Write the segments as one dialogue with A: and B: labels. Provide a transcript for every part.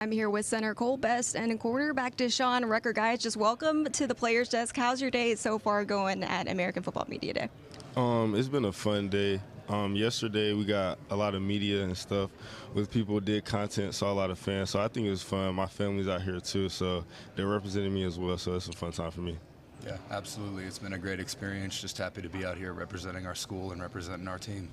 A: I'm here with center Cole Best and quarterback Deshaun Rucker. Guys, just welcome to the Players Desk. How's your day so far going at American Football Media Day?
B: It's been a fun day. Yesterday we got a lot of media and stuff with people who did content, saw a lot of fans. So I think it was fun. My family's out here too, so they're representing me as well. So it's a fun time for me.
C: Yeah, absolutely. It's been a great experience. Just happy to be out here representing our school and representing our team.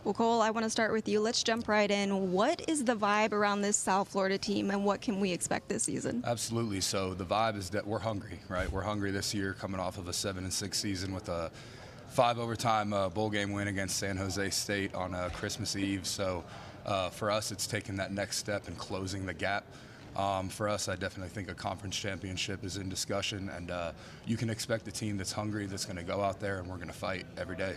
A: Well, Cole, I want to start with you. Let's jump right in. What is the vibe around this South Florida team, and what can we expect this season?
C: Absolutely. So the vibe is that we're hungry, right? We're hungry this year, coming off of a 7-6 season with a 5 overtime bowl game win against San Jose State on Christmas Eve. So for us, it's taking that next step and closing the gap. For us, I definitely think a conference championship is in discussion, and you can expect a team that's hungry, that's going to go out there, and we're going to fight every day.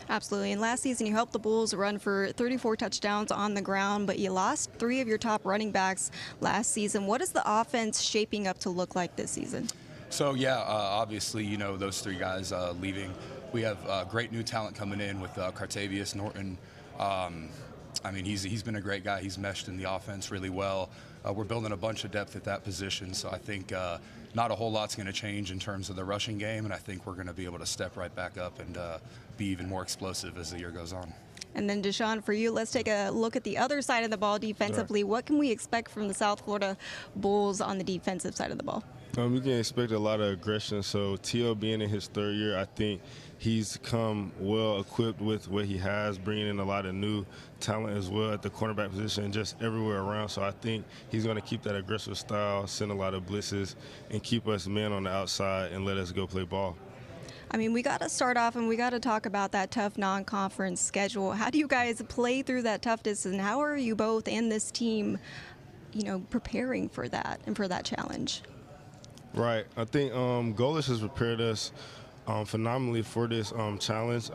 A: Absolutely. And last season, you helped the Bulls run for 34 touchdowns on the ground, but you lost 3 of your top running backs last season. What is the offense shaping up to look like this season?
C: So, yeah, obviously, you know, those 3 guys leaving. We have great new talent coming in with Cartavius Norton. I mean, he's been a great guy. He's meshed in the offense really well. We're building a bunch of depth at that position, so I think not a whole lot's going to change in terms of the rushing game, and I think we're going to be able to step right back up and be even more explosive as the year goes on.
A: And then, Deshaun, for you, let's take a look at the other side of the ball defensively.
B: Sure.
A: What can we expect from the South Florida Bulls on the defensive side of the ball?
B: We can expect a lot of aggression. So T.O. being in his 3rd year, I think he's come well equipped with what he has, bringing in a lot of new talent as well at the cornerback position and just everywhere around. So I think he's going to keep that aggressive style, send a lot of blitzes, and keep us men on the outside and let us go play ball.
A: I mean, we got to start off and we got to talk about that tough non-conference schedule. How do you guys play through that toughness, and how are you both and this team, preparing for that and for that challenge?
B: Right. I think Golish has prepared us phenomenally for this challenge.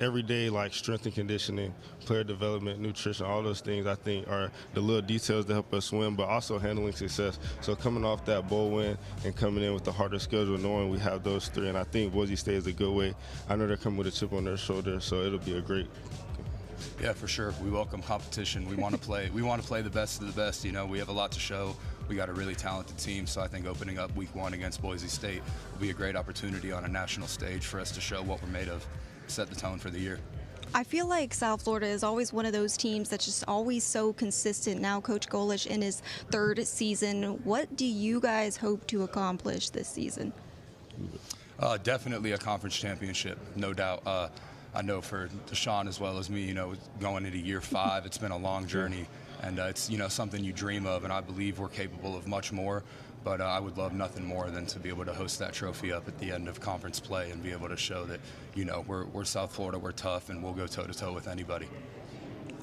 B: Every day, like strength and conditioning, player development, nutrition, all those things I think are the little details that help us win, but also handling success. So coming off that bowl win and coming in with the harder schedule, knowing we have those 3, and I think Boise State is a good way. I know they're coming with a chip on their shoulder, so it'll be a great.
C: Yeah, for sure. We welcome competition. We want to play. We want to play the best of the best. You know, we have a lot to show. We got a really talented team, so I think opening up week 1 against Boise State will be a great opportunity on a national stage for us to show what we're made of, set the tone for the year.
A: I feel like South Florida is always one of those teams that's just always so consistent. Now Coach Golish in his 3rd season. What do you guys hope to accomplish this season?
C: Definitely a conference championship, no doubt. I know for Deshaun as well as me, going into year 5, it's been a long journey, and it's, something you dream of, and I believe we're capable of much more, but I would love nothing more than to be able to host that trophy up at the end of conference play and be able to show that, we're South Florida, we're tough, and we'll go toe-to-toe with anybody.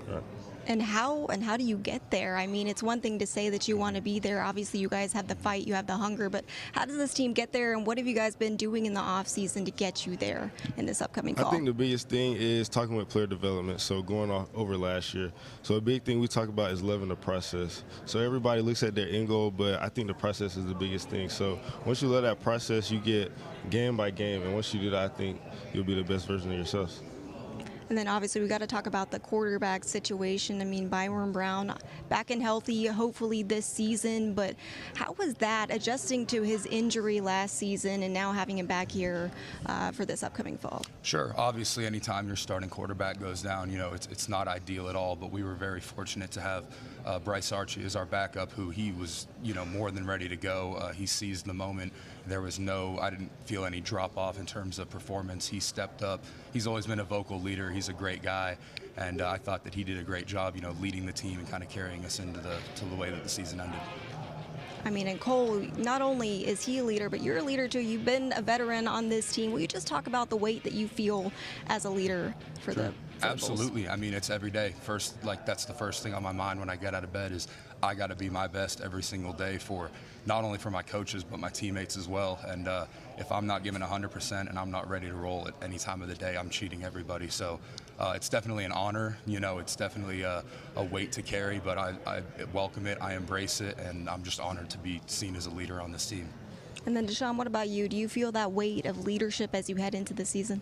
B: Right.
A: And how do you get there? I mean, it's one thing to say that you want to be there. Obviously, you guys have the fight, you have the hunger, but how does this team get there, and what have you guys been doing in the off season to get you there in this upcoming fall?
B: I think the biggest thing is talking with player development, so going over last year. So a big thing we talk about is loving the process. So everybody looks at their end goal, but I think the process is the biggest thing. So once you love that process, you get game by game, and once you do that, I think you'll be the best version of yourself.
A: And then obviously we got to talk about the quarterback situation. I mean, Byron Brown back and healthy, hopefully this season. But how was that adjusting to his injury last season and now having him back here for this upcoming fall?
C: Sure. Obviously, anytime your starting quarterback goes down, it's not ideal at all. But we were very fortunate to have Bryce Archie as our backup, who he was, more than ready to go. He seized the moment. I didn't feel any drop off in terms of performance. He stepped up. He's always been a vocal leader. He's a great guy, and I thought that he did a great job, leading the team and kind of carrying us into the way that the season ended.
A: I mean, and Cole, not only is he a leader, but you're a leader too. You've been a veteran on this team. Will you just talk about the weight that you feel as a leader for the
C: Absolutely. I mean, it's every day. That's the first thing on my mind when I get out of bed is I got to be my best every single day for not only for my coaches but my teammates as well. And if I'm not giving 100% and I'm not ready to roll at any time of the day, I'm cheating everybody. So it's definitely an honor. It's definitely a weight to carry, but I welcome it. I embrace it, and I'm just honored to be seen as a leader on this team.
A: And then, Deshaun, what about you? Do you feel that weight of leadership as you head into the season?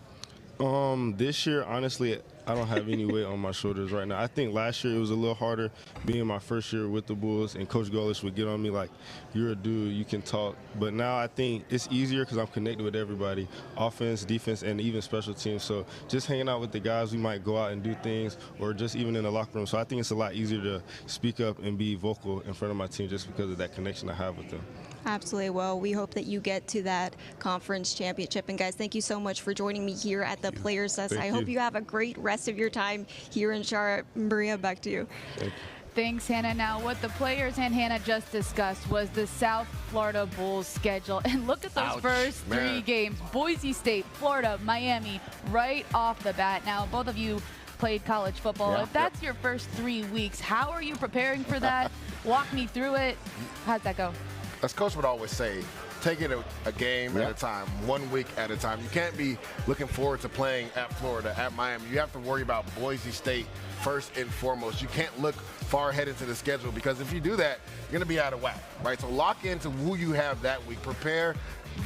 B: This year, honestly, I don't have any weight on my shoulders right now. I think last year it was a little harder being my first year with the Bulls, and Coach Golish would get on me like, you're a dude, you can talk. But now I think it's easier because I'm connected with everybody, offense, defense, and even special teams. So just hanging out with the guys, we might go out and do things, or just even in the locker room. So I think it's a lot easier to speak up and be vocal in front of my team just because of that connection I have with them.
A: Absolutely. Well, we hope that you get to that conference championship. And guys, thank you so much for joining me here at the Players Fest. I hope you have a great rest of your time here in Charlotte. Maria, back to you.
B: Thank you.
D: Thanks, Hannah. Now, what the players and Hannah just discussed was the South Florida Bulls schedule. And look at those first three games. Boise State, Florida, Miami, right off the bat. Now, both of you played college football. If that's your first 3 weeks, how are you preparing for that? Walk me through it. How'd that go?
E: As Coach would always say, take it a game at a time, 1 week at a time. You can't be looking forward to playing at Florida, at Miami. You have to worry about Boise State first and foremost. You can't look far ahead into the schedule, because if you do that, you're going to be out of whack, right? So lock into who you have that week. Prepare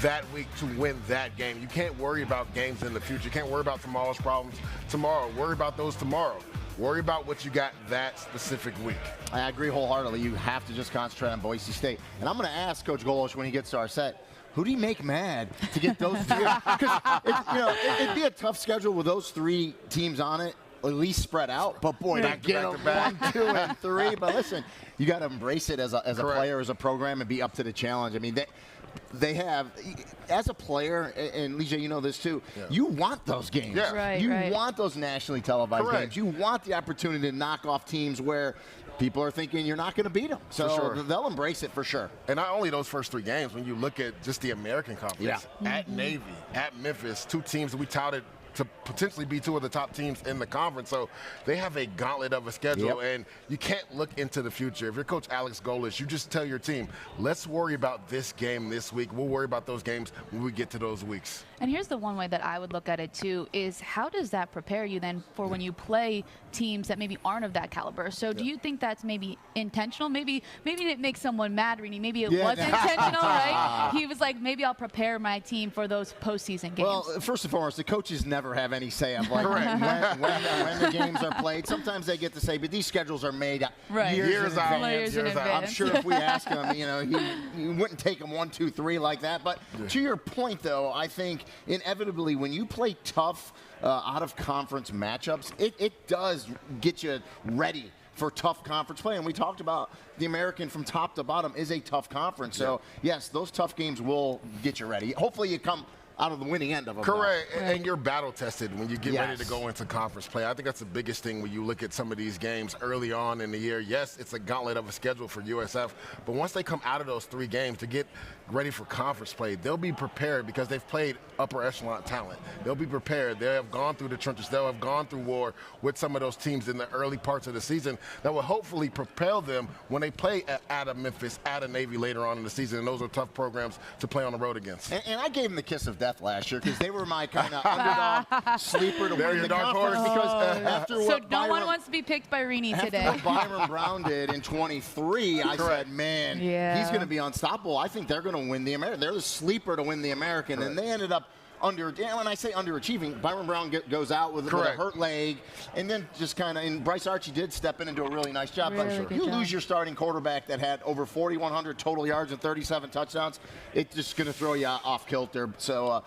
E: that week to win that game. You can't worry about games in the future. You can't worry about tomorrow's problems tomorrow. Worry about those tomorrow. Worry about what you got that specific week.
F: I agree wholeheartedly. You have to just concentrate on Boise State. And I'm going to ask Coach Golish when he gets to our set, who do you make mad to get those two? Because it'd be a tough schedule with those three teams on it, at least spread out. But boy, to get them 1, 2, and 3. But listen, you got to embrace it as a player, as a program, and be up to the challenge. I mean, they have, as a player, and Leisha, you know this too, you want those games.
E: Yeah.
F: You want those nationally televised games. You want the opportunity to knock off teams where people are thinking you're not going to beat them. So they'll embrace it for sure.
E: And not only those first 3 games, when you look at just the American Conference, at Navy, at Memphis, 2 teams that we touted to potentially be 2 of the top teams in the conference. So they have a gauntlet of a schedule, and you can't look into the future. If you're Coach Alex Golish, you just tell your team, let's worry about this game this week. We'll worry about those games when we get to those weeks.
D: And here's the one way that I would look at it too, is how does that prepare you then for when you play teams that maybe aren't of that caliber? So do you think that's maybe intentional? Maybe it makes someone mad, Rini. Maybe it was intentional, right? He was like, maybe I'll prepare my team for those postseason games.
F: Well, first and foremost, the coaches never have any say of like when the games are played. Sometimes they get to say, but these schedules are made years in advance. I'm sure if we ask him, he wouldn't take them 1, 2, 3 like that. But to your point, though, I think inevitably when you play tough out-of-conference matchups, it does get you ready for tough conference play. And we talked about the American from top to bottom is a tough conference. So, yes, those tough games will get you ready. Hopefully you come out of the winning end of them.
E: Correct. And you're battle tested when you get ready to go into conference play. I think that's the biggest thing when you look at some of these games early on in the year. Yes, it's a gauntlet of a schedule for USF, but once they come out of those 3 games to get ready for conference play, they'll be prepared because they've played upper echelon talent. They'll be prepared. They have gone through the trenches. They'll have gone through war with some of those teams in the early parts of the season that will hopefully propel them when they play at a Memphis, at a Navy later on in the season. And those are tough programs to play on the road against.
F: And I gave them the kiss of death last year because they were my kind of underdog sleeper to win the conference. Because after what
D: no one wants to be picked by Rini today.
F: After what Byron Brown did in 23, I said, man, he's going to be unstoppable. I think they're going to win the American. They're the sleeper to win the American. And they ended up when I say underachieving, Byron Brown goes out with a hurt leg, and then just kind of, and Bryce Archie did step in and do a really nice job. But you lose your starting quarterback that had over 4,100 total yards and 37 touchdowns, it's just going to throw you off kilter. So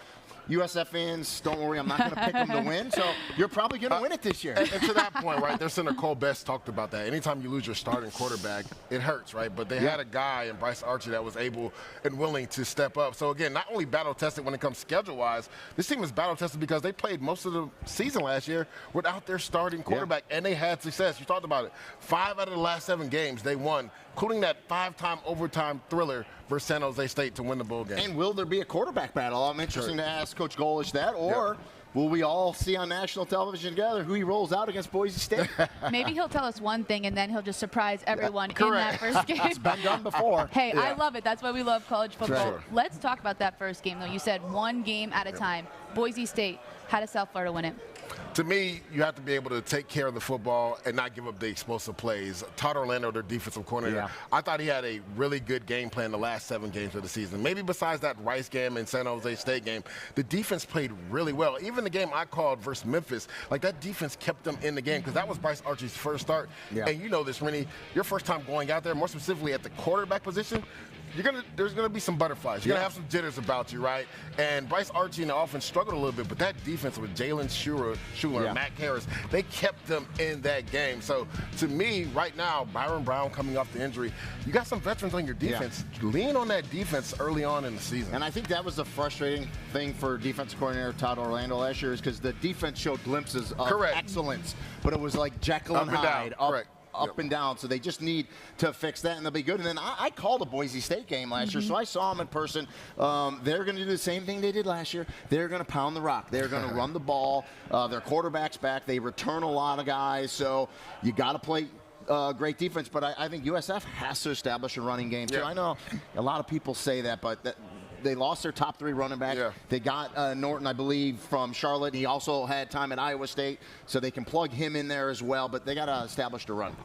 F: USF fans, don't worry, I'm not going to pick them to win, so you're probably going to win it this year.
E: And to that point, right, their center Cole Best talked about that. Anytime you lose your starting quarterback, it hurts, right? But they had a guy in Bryce Archie that was able and willing to step up. So, again, not only battle-tested when it comes schedule-wise, this team is battle-tested because they played most of the season last year without their starting quarterback, and they had success. You talked about it. 5 out of the last 7 games they won, including that 5-time overtime thriller versus San Jose State to win the bowl game.
F: And will there be a quarterback battle? I'm interested to ask Coach Golish that, or will we all see on national television together who he rolls out against Boise State?
D: Maybe he'll tell us one thing, and then he'll just surprise everyone in that first game.
F: It's been done before.
D: Hey, I love it. That's why we love college football.
F: Sure.
D: Let's talk about that first game, though. You said 1 game at a time. Boise State, how does South Florida win it?
E: To me, you have to be able to take care of the football and not give up the explosive plays. Todd Orlando, their defensive coordinator, I thought he had a really good game plan the last 7 games of the season. Maybe besides that Rice game and San Jose State game, the defense played really well. Even the game I called versus Memphis, like that defense kept them in the game because that was Bryce Archie's first start. And you know this, Rennie, your first time going out there, more specifically at the quarterback position, there's gonna be some butterflies. You're gonna have some jitters about you, right? And Bryce Archie and the offense struggled a little bit, but that defense with Jalen Schuler and Matt Harris, they kept them in that game. So to me, right now, Byron Brown coming off the injury, you got some veterans on your defense. Lean on that defense early on in the season.
F: And I think that was the frustrating thing for defensive coordinator Todd Orlando last year is because the defense showed glimpses of excellence, but it was like Jekyll and Hyde. Up and down, so they just need to fix that, and they'll be good. And then I called a Boise State game last year, so I saw them in person. They're going to do the same thing they did last year. They're going to pound the rock. They're going to run the ball. Their quarterback's back. They return a lot of guys, so you got to play great defense. But I think USF has to establish a running game, too. I know a lot of people say that, but they lost their top 3 running back. They got Norton, I believe, from Charlotte. He also had time at Iowa State, so they can plug him in there as well. But they got to establish the run.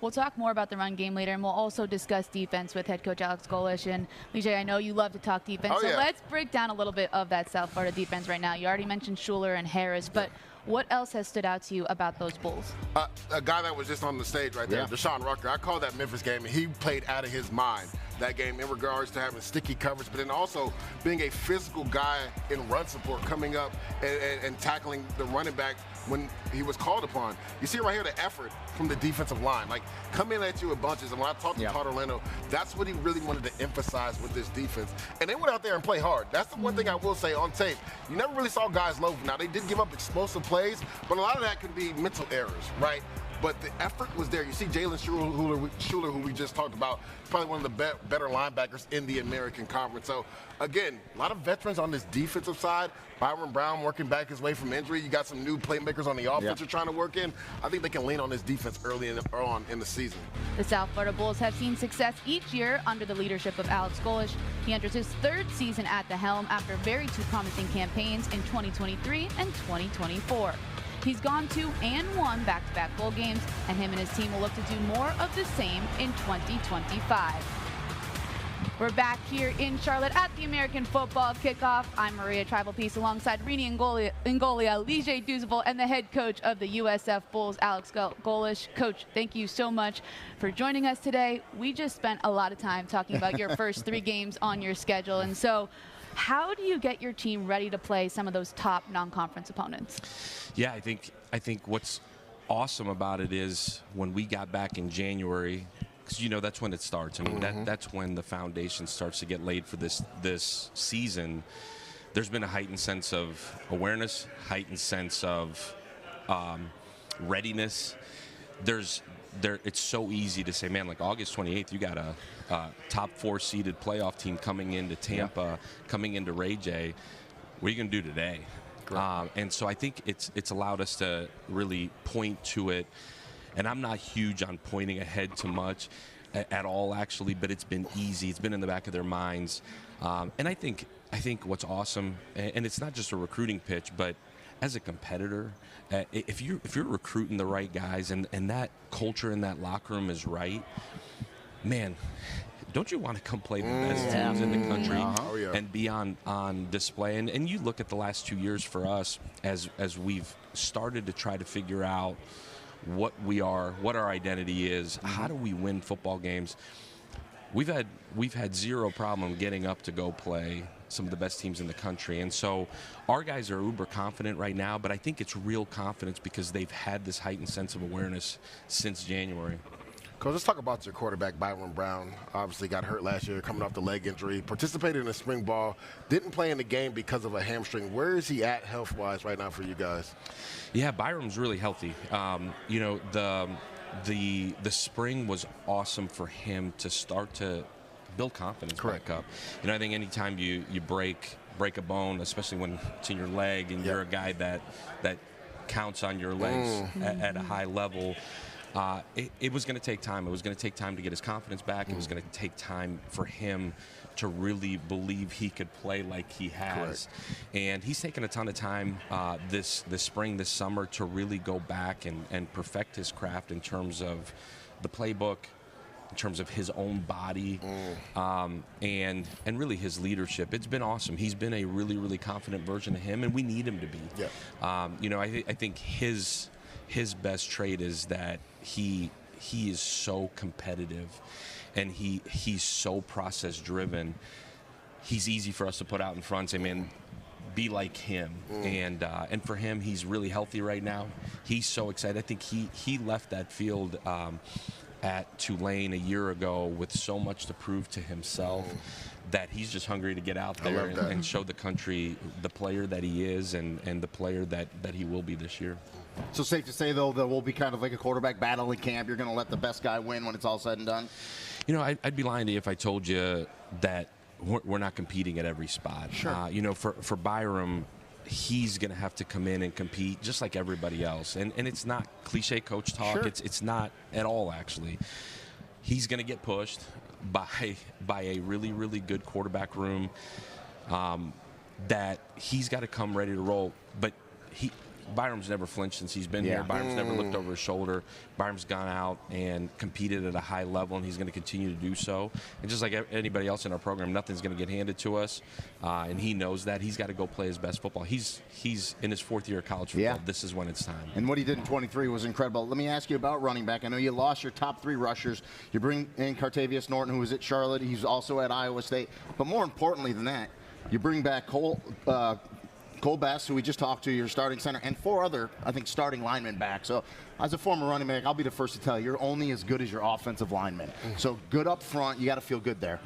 D: We'll talk more about the run game later, and we'll also discuss defense with head coach Alex Golesh. And, Lijay, I know you love to talk defense, so let's break down a little bit of that South Florida defense right now. You already mentioned Schuler and Harris, but what else has stood out to you about those Bulls?
E: A guy that was just on the stage right there, Deshaun Rucker. I called that Memphis game, and he played out of his mind that game in regards to having sticky coverage, but then also being a physical guy in run support, coming up and tackling the running back when he was called upon. You see right here the effort from the defensive line, like coming at you in bunches. And when I talked to Todd Orlando, that's what he really wanted to emphasize with this defense. And they went out there and played hard. That's the one thing I will say on tape. You never really saw guys loaf. Now, they did give up explosive plays, but a lot of that could be mental errors, right? But the effort was there. You see Jalen Schuler, who we just talked about, probably one of the better linebackers in the American Conference. So, again, a lot of veterans on this defensive side. Byron Brown working back his way from injury. You got some new playmakers on the offense you're trying to work in. I think they can lean on this defense early on in the season.
D: The South Florida Bulls have seen success each year under the leadership of Alex Golesh. He enters his 3rd season at the helm after very 2 promising campaigns in 2023 and 2024. He's gone to and won back-to-back bowl games, and him and his team will look to do more of the same in 2025. We're back here in Charlotte at the American Football Kickoff. I'm Maria Tribal Peace alongside Rini Ngolia, Lijay Douzable, and the head coach of the USF Bulls, Alex Golesh. Coach, thank you so much for joining us today. We just spent a lot of time talking about your first 3 games on your schedule, and so how do you get your team ready to play some of those top non-conference opponents?
G: Yeah, I think what's awesome about it is when we got back in January, because that's when it starts. I mean, that's when the foundation starts to get laid for this season. There's been a heightened sense of awareness, heightened sense of readiness. It's so easy to say, man, like August 28th, you got a top 4 seeded playoff team coming into Tampa, coming into Ray J. What are you going to do today? And so I think it's allowed us to really point to it. And I'm not huge on pointing ahead too much at all, actually, but it's been easy. It's been in the back of their minds. And I think what's awesome, and it's not just a recruiting pitch, but as a competitor, if you're recruiting the right guys and that culture in that locker room is right, man, don't you want to come play the best teams in the country and be on display? And you look at the last 2 years for us as we've started to try to figure out what we are, what our identity is, how do we win football games? We've had zero problem getting up to go play some of the best teams in the country. And so our guys are uber confident right now, but I think it's real confidence because they've had this heightened sense of awareness since January.
E: Coach, let's talk about your quarterback, Byron Brown. Obviously got hurt last year, coming off the leg injury. Participated in the spring ball. Didn't play in the game because of a hamstring. Where is he at health-wise right now for you guys?
G: Yeah, Byron's really healthy. The spring was awesome for him to start to build confidence back up. I think anytime you break a bone, especially when it's in your leg and you're a guy that counts on your legs at a high level, it was going to take time. It was going to take time to get his confidence back. It was going to take time for him to really believe he could play like he has. Correct. And he's taken a ton of time this spring, this summer, to really go back and perfect his craft in terms of the playbook, in terms of his own body, and really his leadership. It's been awesome. He's been a really, really confident version of him, and we need him to be.
E: Yeah.
G: I think his best trait is that he is so competitive, and he's so process driven. He's easy for us to put out in front and say, man, be like him. And for him, he's really healthy right now. He's so excited. I think he left that field at Tulane a year ago with so much to prove to himself that he's just hungry to get out there and show the country the player that he is and the player that he will be this year.
F: So safe to say, though, there will be kind of like a quarterback battle in camp. You're going to let the best guy win when it's all said and done?
G: I'd be lying to you if I told you that we're not competing at every spot.
F: Sure.
G: For Byram, he's going to have to come in and compete just like everybody else. And it's not cliche coach talk.
F: Sure.
G: It's not at all, actually. He's going to get pushed by a really, really good quarterback room that he's got to come ready to roll. But Byram's never flinched since he's been here. Byram's never looked over his shoulder. Byram's gone out and competed at a high level, and he's going to continue to do so. And just like anybody else in our program, nothing's going to get handed to us, and he knows that. He's got to go play his best football. He's in his 4th year of college football.
F: Yeah.
G: This is when it's time.
F: And what he did in 23 was incredible. Let me ask you about running back. I know you lost your top 3 rushers. You bring in Cartavius Norton, who was at Charlotte. He's also at Iowa State. But more importantly than that, you bring back Cole Best, who we just talked to, your starting center, and 4 other, I think, starting linemen back. So as a former running back, I'll be the first to tell you, you're only as good as your offensive linemen. So good up front. You got to feel good there.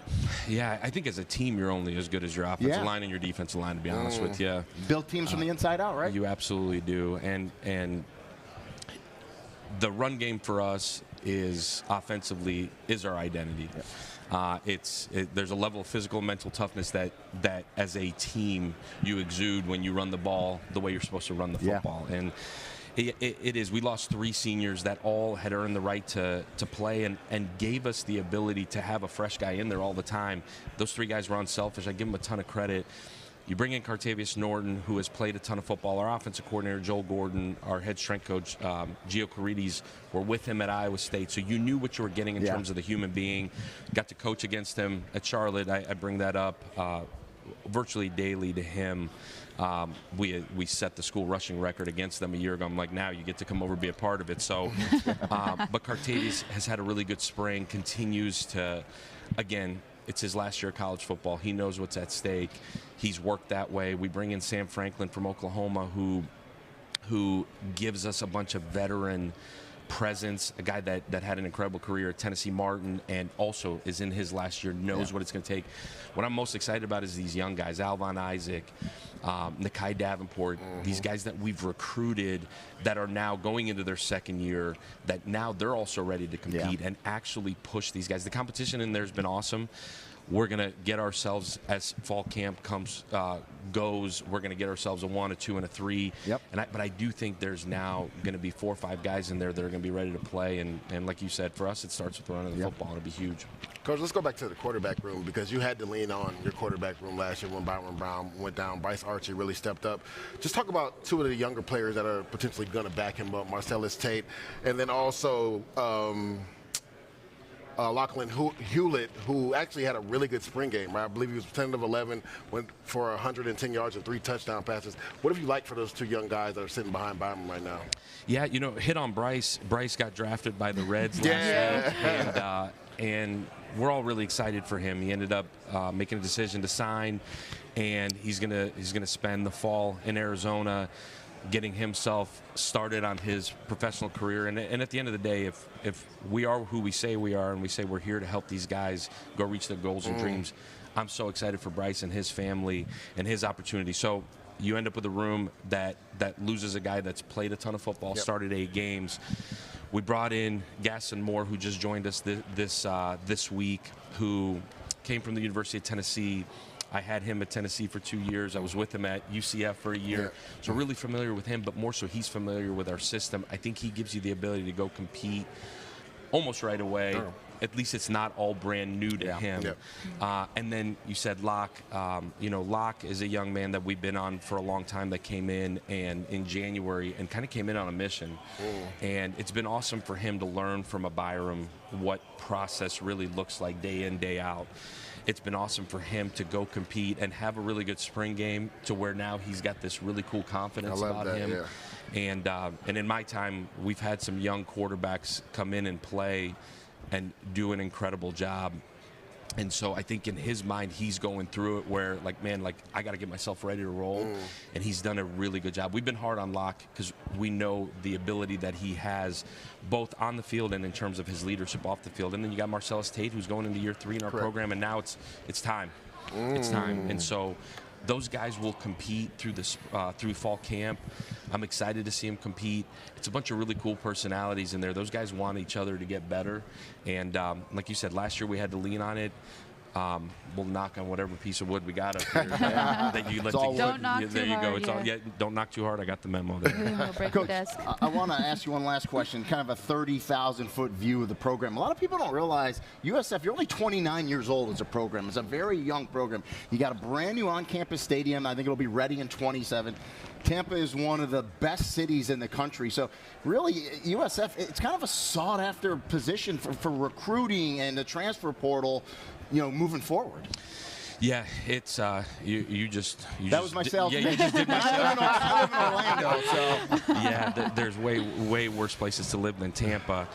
G: Yeah, I think as a team, you're only as good as your offensive line and your defensive line, to be honest with you.
F: Build teams from the inside out, right?
G: You absolutely do. And the run game for us is offensively is our identity. Yeah. There's a level of physical and mental toughness that as a team you exude when you run the ball the way you're supposed to run the football. And it is. We lost 3 seniors that all had earned the right to play and gave us the ability to have a fresh guy in there all the time. Those 3 guys were unselfish. I give them a ton of credit. You bring in Cartavius Norton, who has played a ton of football. Our offensive coordinator, Joel Gordon, our head strength coach, Gio Carides, were with him at Iowa State. So you knew what you were getting in terms of the human being. Got to coach against him at Charlotte. I bring that up virtually daily to him. We set the school rushing record against them a year ago. I'm like, now you get to come over and be a part of it. So, but Cartavius has had a really good spring, continues to, again, it's his last year of college football. He knows what's at stake. He's worked that way. We bring in Sam Franklin from Oklahoma, who gives us a bunch of veteran presence, a guy that had an incredible career at Tennessee Martin and also is in his last year, knows what it's going to take. What I'm most excited about is these young guys, Alvon Isaac, Nakai Davenport, these guys that we've recruited that are now going into their 2nd year, that now they're also ready to compete and actually push these guys. The competition in there has been awesome. We're going to get ourselves, as fall camp goes, we're going to get ourselves a 1, a 2, and a 3. Yep. But I do think there's now going to be 4 or 5 guys in there that are going to be ready to play. And like you said, for us, it starts with running the football. It'll be huge.
E: Coach, let's go back to the quarterback room because you had to lean on your quarterback room last year when Byron Brown went down. Bryce Archie really stepped up. Just talk about 2 of the younger players that are potentially going to back him up, Marcellus Tate, and then also Lachlan Hewlett, who actually had a really good spring game, right? I believe he was 10 of 11, went for 110 yards and 3 touchdown passes. What have you liked for those 2 young guys that are sitting behind Byron right now?
G: Yeah, hit on Bryce. Bryce got drafted by the Reds last week, and we're all really excited for him. He ended up making a decision to sign, and he's gonna spend the fall in Arizona, getting himself started on his professional career. And at the end of the day, if we are who we say we are and we say we're here to help these guys go reach their goals and dreams, I'm so excited for Bryce and his family and his opportunity. So you end up with a room that loses a guy that's played a ton of football, started 8 games. We brought in Gaston Moore, who just joined us this week, who came from the University of Tennessee, I had him at Tennessee for 2 years. I was with him at UCF for a year. So really familiar with him, but more so he's familiar with our system. I think he gives you the ability to go compete almost right away. At least it's not all brand new to him. And then you said Locke. Locke is a young man that we've been on for a long time that came in January and kind of came in on a mission. And it's been awesome for him to learn from a Byram what process really looks like day in, day out. It's been awesome for him to go compete and have a really good spring game to where now he's got this really cool confidence about him. And in my time, we've had some young quarterbacks come in and play and do an incredible job. And so I think in his mind, he's going through it where, I got to get myself ready to roll. And he's done a really good job. We've been hard on Locke because we know the ability that he has both on the field and in terms of his leadership off the field. And then you got Marcellus Tate, who's going into year 3 in our program, and now it's time. It's time. And so those guys will compete through fall camp. I'm excited to see them compete. It's a bunch of really cool personalities in there. Those guys want each other to get better. And like you said, last year we had to lean on it. We'll knock on whatever piece of wood we got up here.
D: Don't knock too
G: there you
D: hard,
G: go. Don't knock too hard. I got the memo there.
D: We'll break
F: Coach,
D: the desk.
F: I want to ask you one last question, kind of a 30,000-foot view of the program. A lot of people don't realize USF, you're only 29 years old as a program. It's a very young program. You got a brand new on-campus stadium. I think it'll be ready in 27. Tampa is one of the best cities in the country. So really, USF, it's kind of a sought-after position for recruiting and the transfer portal, moving forward.
G: Yeah, it's you just
F: was my sales.
G: Yeah, you just did my sales.
F: I live in Orlando, so
G: yeah, there's way worse places to live than Tampa.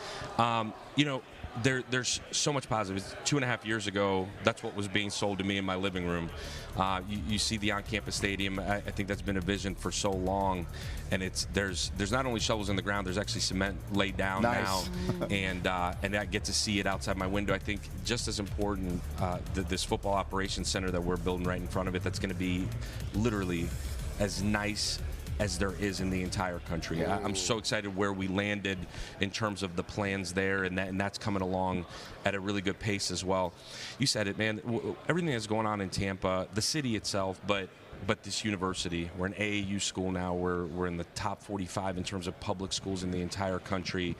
G: There's so much positive. 2.5 years ago, that's what was being sold to me in my living room. You see the on-campus stadium. I think that's been a vision for so long, and there's not only shovels in the ground. There's actually cement laid down now, and I get to see it outside my window. I think just as important, this football operations center that we're building right in front of it. That's going to be literally as nice as there is in the entire country. I'm so excited where we landed in terms of the plans there, and that's coming along at a really good pace as well. You said it, man. Everything that's going on in Tampa, the city itself, but this university. We're an AAU school now. We're in the top 45 in terms of public schools in the entire country.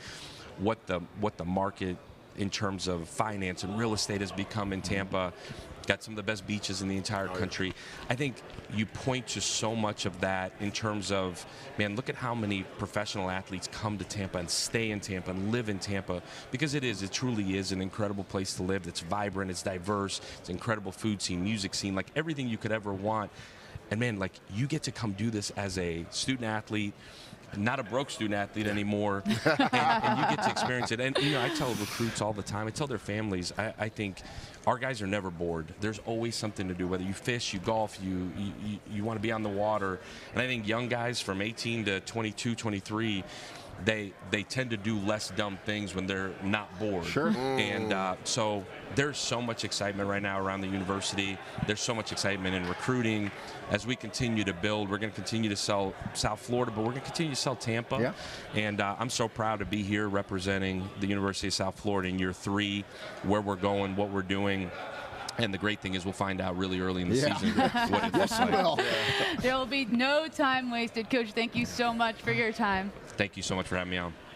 G: What the market in terms of finance and real estate has become in Tampa. Got some of the best beaches in the entire country. I think you point to so much of that in terms of, man, look at how many professional athletes come to Tampa and stay in Tampa and live in Tampa, because it truly is an incredible place to live. It's vibrant, it's diverse, it's an incredible food scene, music scene, like everything you could ever want. And man, you get to come do this as a student athlete, not a broke student athlete anymore, and you get to experience it. And I tell recruits all the time, I tell their families, I think our guys are never bored. There's always something to do, whether you fish, you golf, you want to be on the water. And I think young guys from 18 to 22, 23, they tend to do less dumb things when they're not bored. And so there's so much excitement right now around the university. There's so much excitement in recruiting. As we continue to build, we're going to continue to sell South Florida, but we're going to continue to sell Tampa. And I'm so proud to be here representing the University of South Florida in year 3, where we're going, what we're doing. And the great thing is we'll find out really early in the season what it looks like.
D: There will be no time wasted. Coach, thank you so much for your time.
G: Thank you so much for having me on.